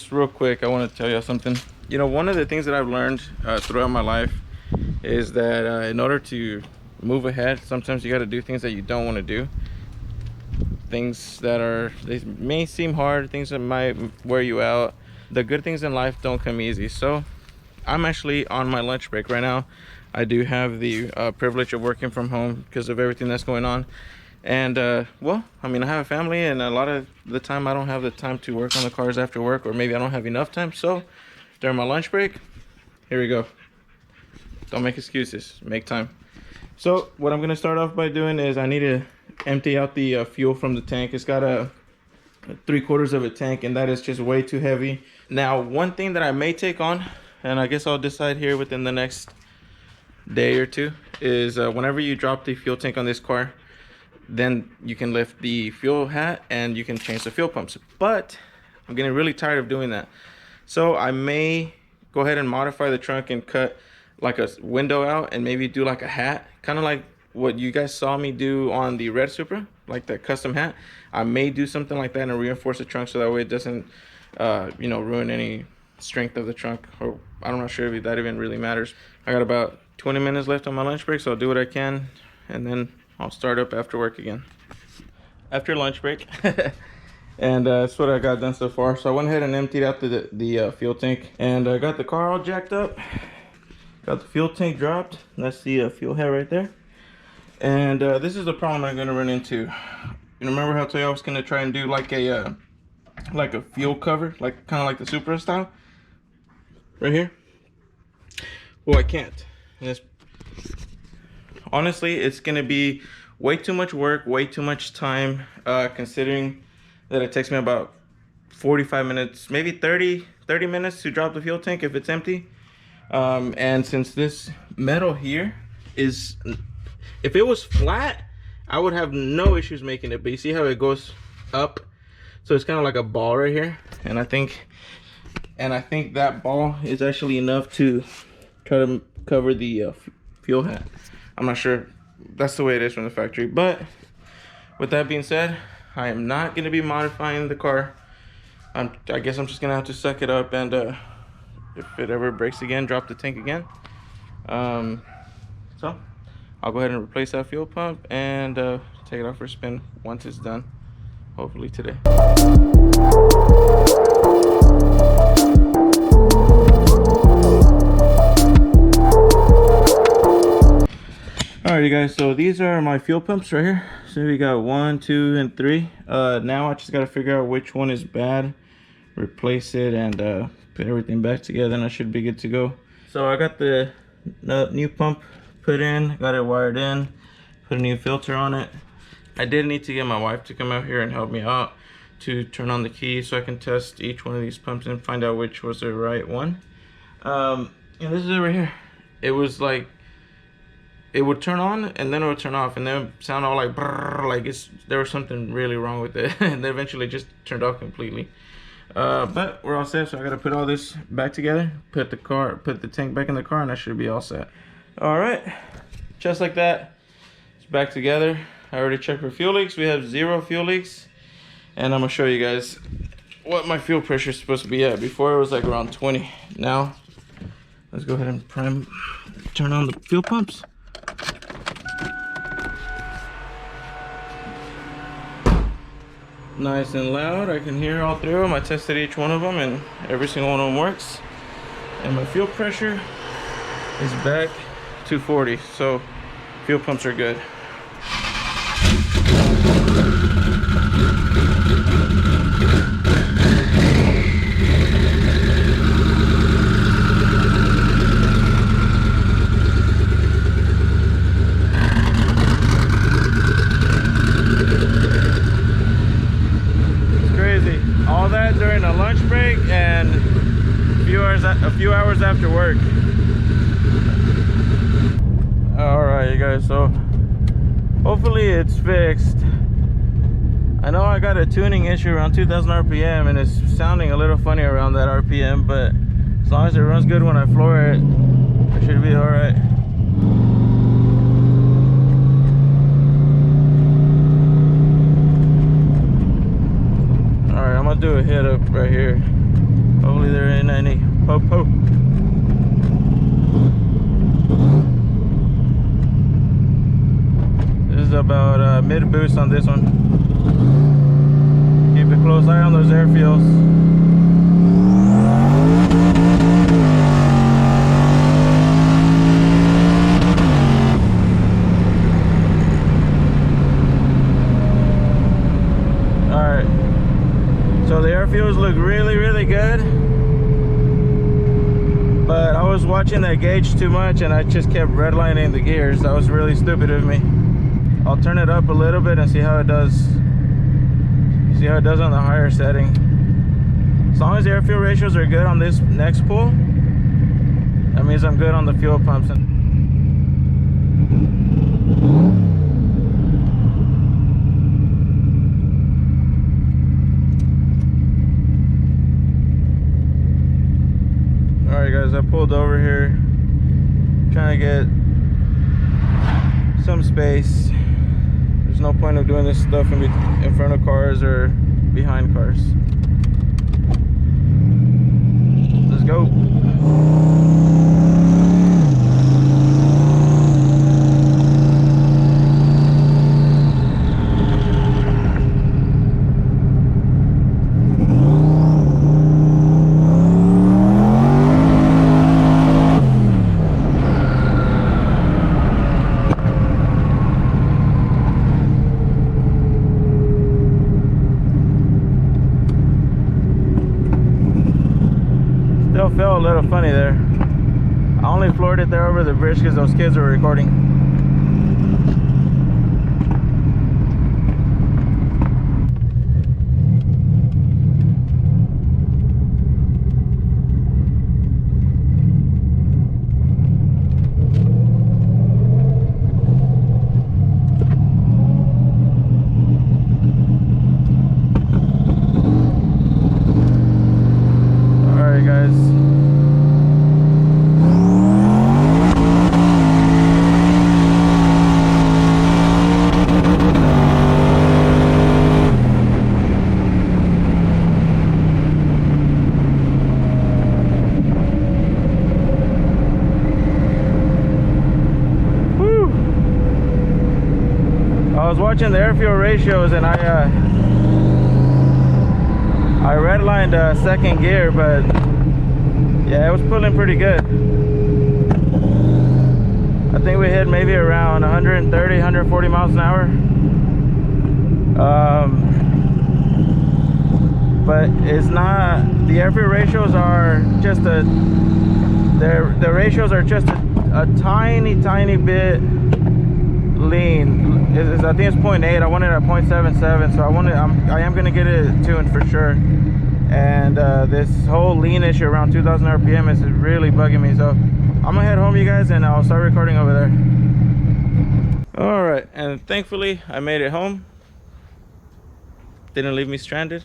just real quick, I want to tell you something. You know, one of the things that I've learned throughout my life is that in order to move ahead, sometimes you got to do things that you don't want to do. Things that they may seem hard, things that might wear you out. The good things in life don't come easy. So I'm actually on my lunch break right now. I do have the privilege of working from home because of everything that's going on. And well, I mean, I have a family, and a lot of the time I don't have the time to work on the cars after work, or maybe I don't have enough time. So during my lunch break, here we go. Don't make excuses, make time. So what I'm gonna start off by doing is I need to empty out the fuel from the tank. It's got a 3/4 of a tank, and that is just way too heavy. Now, one thing that I may take on, and I guess I'll decide here within the next day or two, is whenever you drop the fuel tank on this car, then you can lift the fuel hat and you can change the fuel pumps. But I'm getting really tired of doing that, so I may go ahead and modify the trunk and cut like a window out and maybe do like a hat, kind of like what you guys saw me do on the red Supra, like that custom hat. I may do something like that and reinforce the trunk so that way it doesn't you know, ruin any strength of the trunk, or I'm not sure if that even really matters. I got about 20 minutes left on my lunch break, so I'll do what I can, and then I'll start up after work again. After lunch break. And that's what I got done so far. So I went ahead and emptied out the fuel tank, and I got the car all jacked up. Got the fuel tank dropped. That's the fuel head right there. And this is the problem I'm gonna run into. You remember how I told you I was gonna try and do like a fuel cover, like kind of like the Supra style, right here? Well, I can't. Honestly, it's gonna be way too much work, way too much time, considering that it takes me about 45 minutes, maybe 30 minutes to drop the fuel tank if it's empty. And since this metal here is, if it was flat, I would have no issues making it, but you see how it goes up? So it's kind of like a ball right here, and I think that ball is actually enough to try to cover the fuel hat. I'm not sure, that's the way it is from the factory. But with that being said, I am not going to be modifying the car. I guess I'm just gonna have to suck it up, and if it ever breaks again, drop the tank again. So I'll go ahead and replace that fuel pump and take it out for a spin once it's done, hopefully today. Alright, you guys, so these are my fuel pumps right here. So we got 1, 2, and 3. Now I just gotta figure out which one is bad, replace it, and put everything back together, and I should be good to go. So I got the new pump put in, got it wired in, put a new filter on it. I did need to get my wife to come out here and help me out to turn on the key so I can test each one of these pumps and find out which was the right one. And this is it right here. It was like, it would turn on and then it would turn off, and then it would sound all like brrr, like there was something really wrong with it. And then eventually just turned off completely. But we're all set, so I gotta put all this back together, put the tank back in the car, and I should be all set. All right, just like that, it's back together. I already checked for fuel leaks. We have 0 fuel leaks, and I'm gonna show you guys what my fuel pressure is supposed to be at. Before it was like around 20. Now let's go ahead and turn on the fuel pumps. Nice and loud, I can hear all 3 of them. I tested each one of them, and every single one of them works. And my fuel pressure is back to 40, so fuel pumps are good. All that during a lunch break and a few hours after work. All right, you guys, so hopefully it's fixed. I know I got a tuning issue around 2000 RPM, and it's sounding a little funny around that RPM, but as long as it runs good when I floor it, it should be all right. Do a hit up right here. ho, ho. This is about mid boost on this one. Keep a close eye on those air fuels. So the air fuels look really, really good, but I was watching that gauge too much and I just kept redlining the gears. That was really stupid of me. I'll turn it up a little bit and see how it does. See how it does on the higher setting. As long as the air fuel ratios are good on this next pull, that means I'm good on the fuel pumps. Alright guys, I pulled over here trying to get some space. There's no point of doing this stuff in front of cars or behind cars. Let's go. Still felt a little funny there. I only floored it there over the bridge because those kids were recording. Alright guys. I was watching the air fuel ratios and I redlined second gear, but yeah, it was pulling pretty good. I think we hit maybe around 130, 140 miles an hour. But it's not, the air fuel ratios are just the ratios are just a tiny bit lean. I think it's 0.8. I want it at 0.77, so I am gonna get it tuned for sure. And this whole lean issue around 2000 RPM is really bugging me, so I'm gonna head home, you guys, and I'll start recording over there. All right, and thankfully I made it home. Didn't leave me stranded.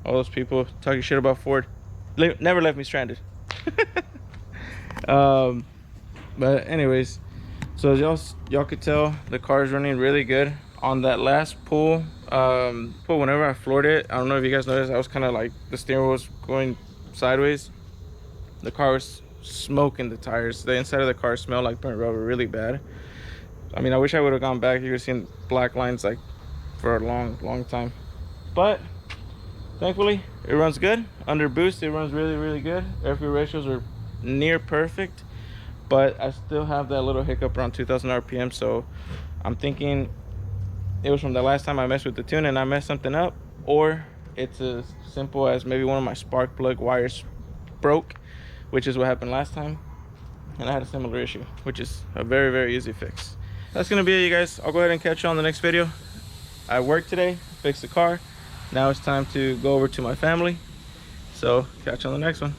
All those people talking shit about Ford never left me stranded. But anyways, so as y'all could tell, the car is running really good. On that last pull, whenever I floored it, I don't know if you guys noticed, I was kind of like, the steering wheel was going sideways. The car was smoking the tires. The inside of the car smelled like burnt rubber really bad. I mean, I wish I would have gone back. You would have seen black lines like for a long time. But thankfully it runs good. Under boost it runs really good. Air fuel ratios are near perfect, but I still have that little hiccup around 2000 RPM. So I'm thinking it was from the last time I messed with the tune and I messed something up, or it's as simple as maybe one of my spark plug wires broke, which is what happened last time, and I had a similar issue, which is a very easy fix. That's gonna be it, you guys. I'll go ahead and catch you on the next video. I worked today, fixed the car. Now it's time to go over to my family, so catch you on the next one.